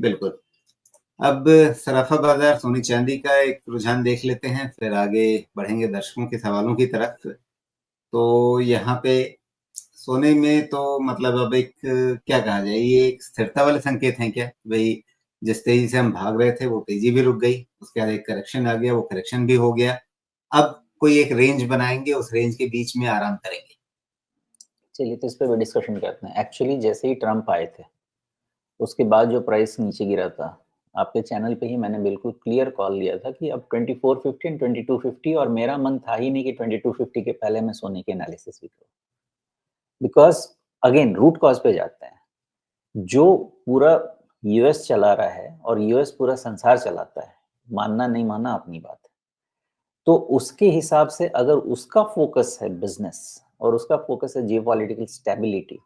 बिल्कुल। अब सराफा बाजार सोने चांदी का एक रुझान देख लेते हैं, फिर आगे बढ़ेंगे दर्शकों के सवालों की तरफ। तो यहाँ पे सोने में तो मतलब अब एक क्या कहा जाए, ये एक स्थिरता वाले संकेत हैं क्या भाई? जिस तेजी से हम भाग रहे थे वो तेजी भी रुक गई, उसके बाद एक करेक्शन आ गया, वो करेक्शन भी हो गया। अब कोई एक रेंज बनाएंगे, उस रेंज के बीच में आराम करेंगे। चलिए, तो इस पर भी डिस्कशन करते हैं। एक्चुअली जैसे ही ट्रम्प आए थे, उसके बाद जो प्राइस नीचे गिरा था, आपके चैनल पे ही मैंने बिल्कुल क्लियर कॉल लिया था कि अब 2450 एंड 2250, और मेरा मन था ही नहीं कि 2250 के पहले मैं सोने की एनालिसिस भी करूं, बिकॉज अगेन रूट कॉज पे जाते हैं। जो पूरा यूएस चला रहा है और यूएस पूरा संसार चलाता है, मानना नहीं मानना अपनी बात है, तो उसके हिसाब से अगर उसका फोकस है बिजनेस और उसका फोकस है जियोपॉलिटिकल स्टेबिलिटी,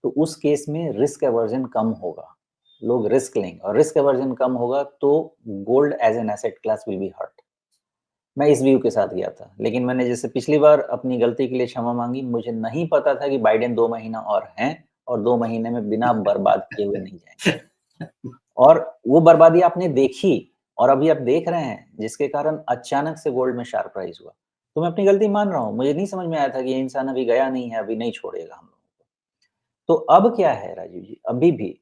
तो उस केस में रिस्क एवर्जन कम होगा, लोग रिस्क लेंगे, और रिस्क एवर्जन कम होगा तो gold as an asset class will be hurt. मैं इस व्यू के साथ गया था, लेकिन मैंने जैसे पिछली बार अपनी गलती के लिए क्षमा मांगी। मुझे नहीं पता था कि बाइडेन 2 महीना और हैं और 2 महीने में बिना बर्बाद किए हुए नहीं जाएंगे, और वो बर्बादी आपने देखी और अभी आप देख रहे हैं, जिसके कारण अचानक से गोल्ड में शार्प राइज हुआ। तो मैं अपनी गलती मान रहा हूँ, मुझे नहीं समझ में आया था कि ये इंसान अभी गया नहीं है, अभी नहीं छोड़ेगा हम लोगों को। तो अब क्या है राजीव जी, अभी भी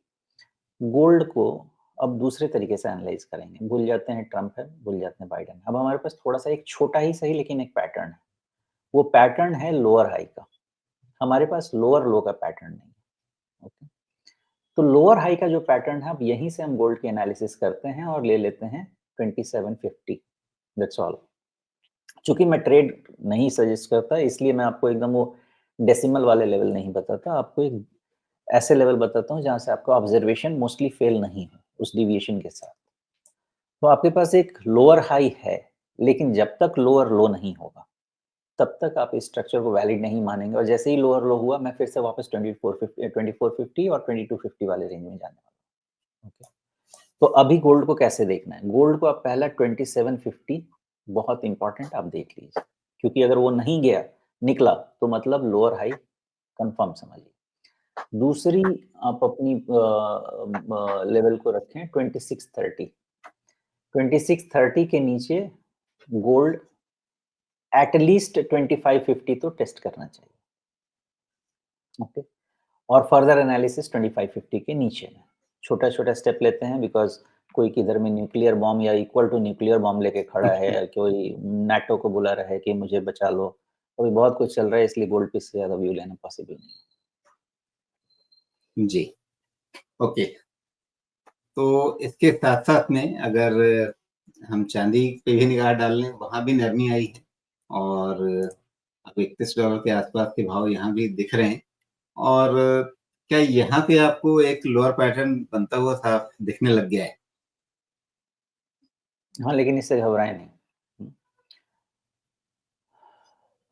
गोल्ड को अब दूसरे तरीके से एनालाइज करेंगे। भूल जाते हैं ट्रम्प है, भूल जाते हैं बाइडेन। अब हमारे पास थोड़ा सा एक छोटा ही सही लेकिन एक पैटर्न है, वो पैटर्न है लोअर हाई का। हमारे पास लोअर लो का पैटर्न नहीं है। ओके, तो लोअर हाई का जो पैटर्न है, अब यहीं से हम गोल्ड की एनालिसिस करते हैं और ले लेते हैं 2750। That's all. चूंकि मैं ट्रेड नहीं सजेस्ट करता, इसलिए मैं आपको एकदम वो डेसिमल वाले लेवल नहीं बताता, आपको एक ऐसे लेवल बताता हूँ जहां से आपका ऑब्जर्वेशन मोस्टली फेल नहीं हो उस डिविएशन के साथ। तो आपके पास एक लोअर हाई है, लेकिन जब तक लोअर लो नहीं होगा तब तक आप इस स्ट्रक्चर को वैलिड नहीं मानेंगे, और जैसे ही लोअर लो हुआ, मैं फिर से वापस 2450 और 2250 वाले रेंज में जाने वाला। ओके, तो अभी गोल्ड को कैसे देखना है? गोल्ड को आप पहला 2750 बहुत इंपॉर्टेंट आप देख लीजिए, क्योंकि अगर वो नहीं गया, निकला, तो मतलब लोअर हाई कंफर्म समझिए। दूसरी, आप अपनी लेवल को रखें 2630। 2630 के नीचे गोल्ड एटलीस्ट 2550 तो टेस्ट करना चाहिए। ओके, और फर्दर एनालिसिस 2550 के नीचे में छोटा छोटा स्टेप लेते हैं, बिकॉज कोई किधर में न्यूक्लियर बॉम्ब या इक्वल टू न्यूक्लियर बॉम्ब लेके खड़ा है, कोई नाटो को बुला रहा है कि मुझे बचा लो, अभी बहुत कुछ चल रहा है, इसलिए गोल्ड पे से ज्यादा व्यू लेना पॉसिबल नहीं है। जी, ओके। तो इसके साथ साथ में अगर हम चांदी पे भी निगाह डाल लें, वहां भी नरमी आई है, और अब $31 के आसपास के भाव यहाँ भी दिख रहे हैं। और क्या यहाँ पे आपको एक लोअर पैटर्न बनता हुआ साफ दिखने लग गया है? हाँ, लेकिन इससे घबराए नहीं।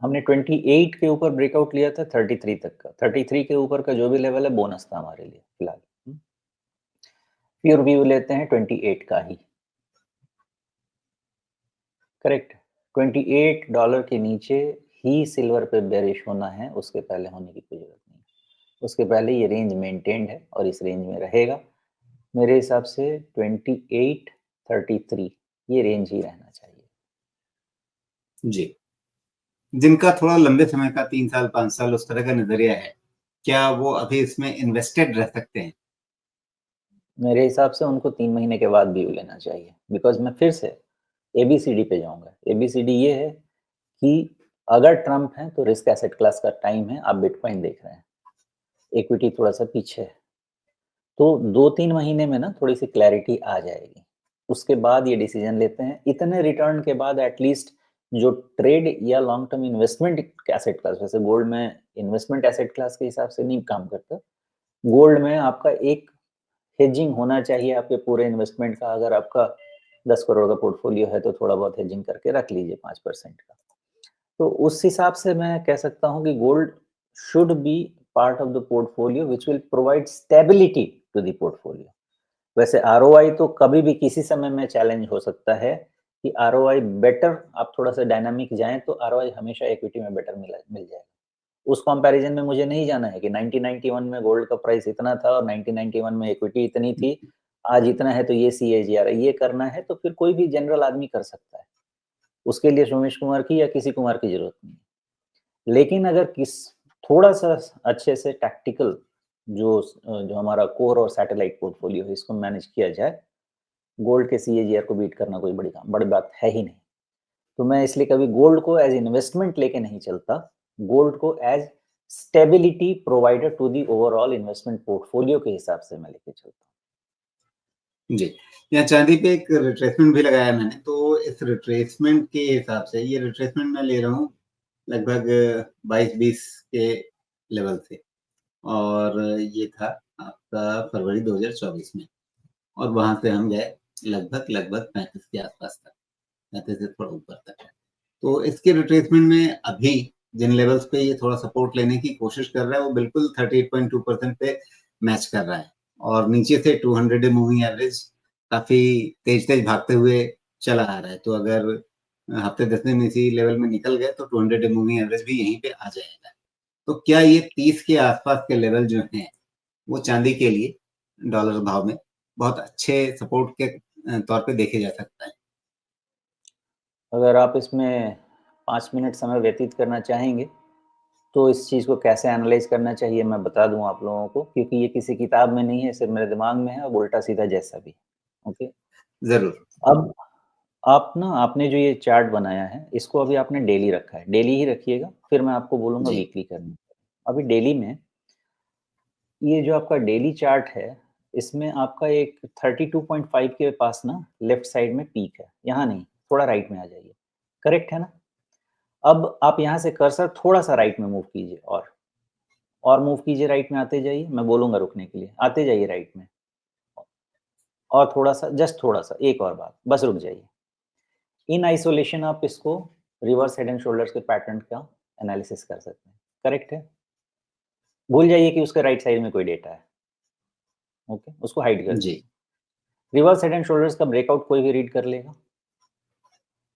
हमने 28 के ऊपर ब्रेकआउट लिया था 33 तक का। 33 के ऊपर का जो भी लेवल है बोनस था हमारे लिए फिलहाल। प्योर व्यू लेते हैं 28 का ही। करेक्ट, $28 के नीचे ही सिल्वर पे बेरिश होना है, उसके पहले होने की कोई जरूरत नहीं। उसके पहले ये रेंज मेंटेन्ड है और इस रेंज में रहेगा। मेरे हिसाब से 2833 ये रेंज ही रहना चाहिए। जी, जिनका थोड़ा लंबे समय का 3 साल 5 साल उस तरह का नजरिया है, क्या वो अभी इसमें इन्वेस्टेड रह सकते हैं? मेरे हिसाब से उनको 3 महीने के बाद व्यू लेना चाहिए, बिकॉज मैं फिर से ABCD पे जाऊंगा। ABCD ये है कि अगर ट्रम्प है तो रिस्क एसेट क्लास का टाइम है। आप बिटकॉइन देख रहे हैं, इक्विटी थोड़ा सा पीछे है, तो 2-3 महीने में ना थोड़ी सी क्लैरिटी आ जाएगी। उसके बाद ये डिसीजन लेते हैं। इतने रिटर्न के बाद एटलीस्ट जो ट्रेड या long term investment asset class, वैसे गोल्ड में इन्वेस्टमेंट एसेट क्लास के हिसाब से नहीं काम करता, गोल्ड में आपका एक हेजिंग होना चाहिए आपके पूरे इन्वेस्टमेंट का। अगर आपका 10 करोड़ का पोर्टफोलियो है तो थोड़ा बहुत हेजिंग करके रख लीजिए 5% का। तो उस हिसाब से मैं कह सकता हूं कि gold should be part of the portfolio which will provide stability to the portfolio. वैसे आरओआई तो कभी भी किसी समय में चैलेंज हो सकता है कि आरओआई बेटर, आप थोड़ा सा डायनामिक जाएं तो आरओआई हमेशा इक्विटी में बेटर मिल जाएगा। उस कंपैरिजन में मुझे नहीं जाना है कि 1991 में गोल्ड का प्राइस इतना था और 1991 में इक्विटी इतनी थी आज इतना है तो ये CAGR है, ये करना है तो फिर कोई भी जनरल आदमी कर सकता है, उसके लिए सोमेश कुमार की या किसी कुमार की जरूरत नहीं है। लेकिन अगर थोड़ा सा अच्छे से टैक्टिकल जो हमारा कोर और सैटेलाइट पोर्टफोलियो है इसको मैनेज किया जाए, गोल्ड के CAGR को बीट करना कोई बड़ी बात है ही नहीं। तो मैं इसलिए कभी गोल्ड को एज इन्वेस्टमेंट लेके नहीं चलता, गोल्ड को as stability provider to the overall investment portfolio के हिसाब से मैं लेके चलता हूँ। जी, यहाँ चांदी पे एक रिट्रेसमेंट भी लगाया मैंने, तो इस रिट्रेसमेंट के हिसाब से ये रिट्रेसमेंट मैं ले रहा हूँ लगभग 22-20 के लेवल से, और ये था आपका फरवरी 2024 में, और वहां से हम गए लगभग 35 के आसपास तक, 35 से थोड़ा ऊपर तक है। तो इसके रिट्रेसमेंट में अभी जिन लेवल्स पे ये थोड़ा सपोर्ट लेने की कोशिश कर रहा है वो बिल्कुल 38.2% पे मैच कर रहा है, और नीचे से 200 डे मूविंग एवरेज काफी तेज भागते हुए चला आ रहा है। तो अगर हफ्ते 10 दिन इसी लेवल में निकल गए तो 200 डे मूविंग एवरेज भी यहीं पे आ जाएगा। तो क्या ये 30 के आसपास के लेवल जो हैं वो चांदी के लिए डॉलर भाव में बहुत अच्छे सपोर्ट के तौर पे देखे जा सकता है? अगर आप इसमें 5 मिनट समय व्यतीत करना चाहेंगे तो इस चीज़ को कैसे एनालाइज करना चाहिए मैं बता दूं आप लोगों को, क्योंकि ये किसी किताब में नहीं है, सिर्फ मेरे दिमाग में है, अब उल्टा सीधा जैसा भी। ओके, जरूर। अब आपने जो ये चार्ट बनाया है इसको अभी आपने डेली रखा है, डेली ही रखिएगा, फिर मैं आपको बोलूंगा जी वीकली करने। अभी डेली में ये जो आपका डेली चार्ट है इसमें आपका एक 32.5 के पास ना लेफ्ट साइड में पीक है, यहाँ नहीं, थोड़ा राइट में आ जाइए, करेक्ट है ना? अब आप यहाँ से कर्सर थोड़ा सा राइट में मूव कीजिए, और मूव कीजिए, राइट में आते जाइए, मैं बोलूंगा रुकने के लिए, आते जाइए राइट में, और थोड़ा सा, जस्ट थोड़ा सा, एक और बात, बस रुक जाइए। इन आइसोलेशन आप इसको रिवर्स हेड एंड शोल्डर्स के पैटर्न का एनालिसिस कर सकते हैं, करेक्ट है? भूल जाइए कि उसके राइट साइड में कोई डेटा है, ओके, उसको हाइड कर जी दीजिए। रिवर्स हेड एंड शोल्डर्स का ब्रेकआउट कोई भी रीड कर लेगा,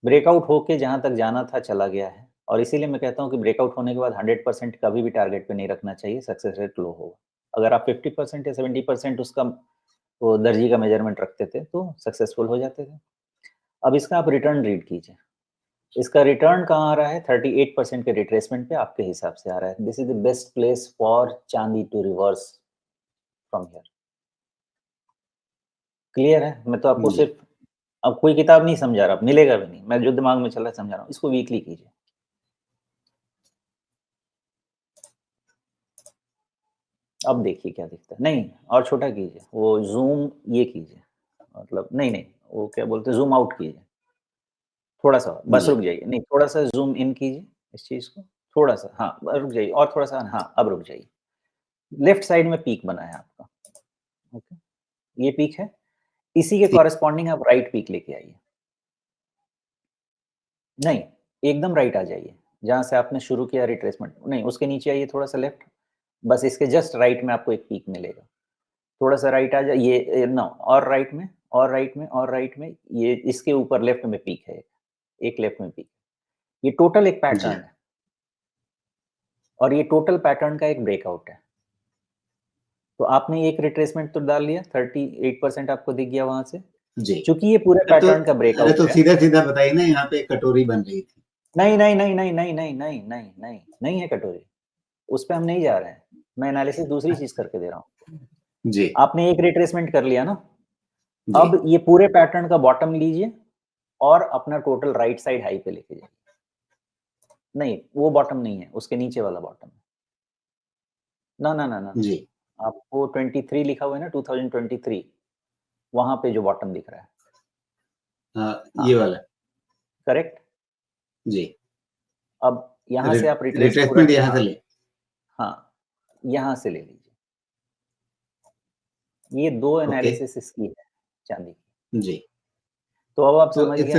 ब्रेकआउट होके जहां तक जाना था चला गया है, और इसीलिए मैं कहता हूं कि ब्रेकआउट होने के बाद 100% कभी भी टारगेट पे नहीं रखना चाहिए, सक्सेस रेट लो होगा। अगर आप 50% या 70% उसका वो दर्जी का मेजरमेंट रखते थे तो सक्सेसफुल हो जाते थे। अब इसका आप रिटर्न रीड कीजिए, इसका रिटर्न कहाँ आ रहा है? 38% के रिट्रेसमेंट पे आपके हिसाब से आ रहा है। This is the best place for chandi to reverse from here. Clear है? मैं तो आपको जी सिर्फ अब कोई किताब नहीं समझा रहा, मिलेगा भी नहीं, मैं जो दिमाग में चल रहा है समझा रहा हूँ। इसको वीकली कीजिए, अब देखिए क्या दिखता है। नहीं, और छोटा कीजिए, वो जूम ये कीजिए, मतलब नहीं नहीं, वो क्या बोलते हैं, जूम आउट कीजिए थोड़ा सा, बस जी रुक जाइए, नहीं थोड़ा सा जूम इन कीजिए इस चीज को, थोड़ा सा, हाँ रुक जाइए, और थोड़ा सा, हाँ अब रुक जाइए। लेफ्ट साइड में पीक बना है आपका, ओके, ये पीक है, इसी के ठीक। कॉरेस्पॉन्डिंग आप राइट पीक लेके आइए। नहीं, एकदम राइट आ जाइए, जहां से आपने शुरू किया रिट्रेसमेंट, नहीं उसके नीचे आइए थोड़ा सा लेफ्ट, बस इसके जस्ट राइट में आपको एक पीक मिलेगा। थोड़ा सा राइट आ जाए, ये नो, और राइट में, और राइट में, और राइट में, ये इसके ऊपर लेफ्ट में पीक है, एक लेफ्ट में पीक। ये टोटल एक जी पैटर्न है, और ये टोटल पैटर्न का एक ब्रेकआउट है। तो आपने एक रिट्रेसमेंट तो डाल लिया, 38% आपको दिख गया वहां से, जी। चूंकि ये पूरे तो पैटर्न का अरे ब्रेकआउट तो है। सीधा सीधा बताइए ना, यहाँ पे एक कटोरी बन रही थी। नहीं नहीं नहीं नहीं नहीं नहीं नहीं नहीं नहीं नहीं है कटोरी, उस पर हम नहीं जा रहे हैं, मैं एनालिसिस दूसरी चीज करके दे रहा हूँ। जी आपने एक रिट्रेसमेंट कर लिया ना, जी अब ये पूरे पैटर्न का बॉटम लीजिए और अपना टोटल राइट साइड हाई पे लेके जाइए। नहीं, वो बॉटम नहीं है, उसके नीचे वाला बॉटम है। ना ना ना ना ना, जी। आपको 23 लिखा हुआ है ना, 2023, वहां पे जो बॉटम दिख रहा है, हाँ, हाँ ये वाला। करेक्ट। जी। अब यहां से आप रिट्रेस पूरा रिट्रेसमेंट यहाँ किया, से ले। हाँ यहां से ले लीजिए। ये दो ओके। एनालिसिस इसकी है चांदी की। जी। तो अब आप तो समझ गए होंगे कि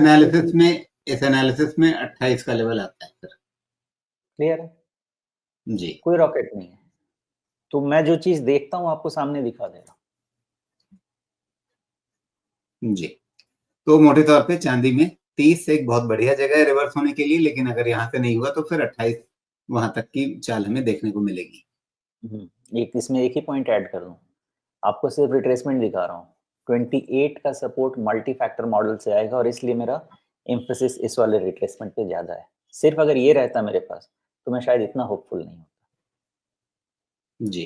इस एनालिसिस में 28 का लेवल आता है सर। क्लियर है, जी कोई रॉकेट नहीं है। तो मैं जो चीज देखता हूँ आपको सामने दिखा दे रहा हूँ। जी। तो मोटे तौर पे चांदी में 30 एक बहुत बढ़िया जगह है रिवर्स होने के लिए, लेकिन अगर यहाँ से नहीं हुआ तो फिर 28 वहां तक की चाल हमें देखने को मिलेगी। एक इसमें एक ही पॉइंट ऐड कर दूं, आपको सिर्फ रिट्रेसमेंट दिखा रहा हूँ, 28 का सपोर्ट मल्टी फैक्टर मॉडल से आएगा और इसलिए मेरा एम्फेसिस इस वाले रिट्रेसमेंट पे ज्यादा है। सिर्फ अगर ये रहता मेरे पास तो मैं शायद इतना होपफुल नहीं होता। जी।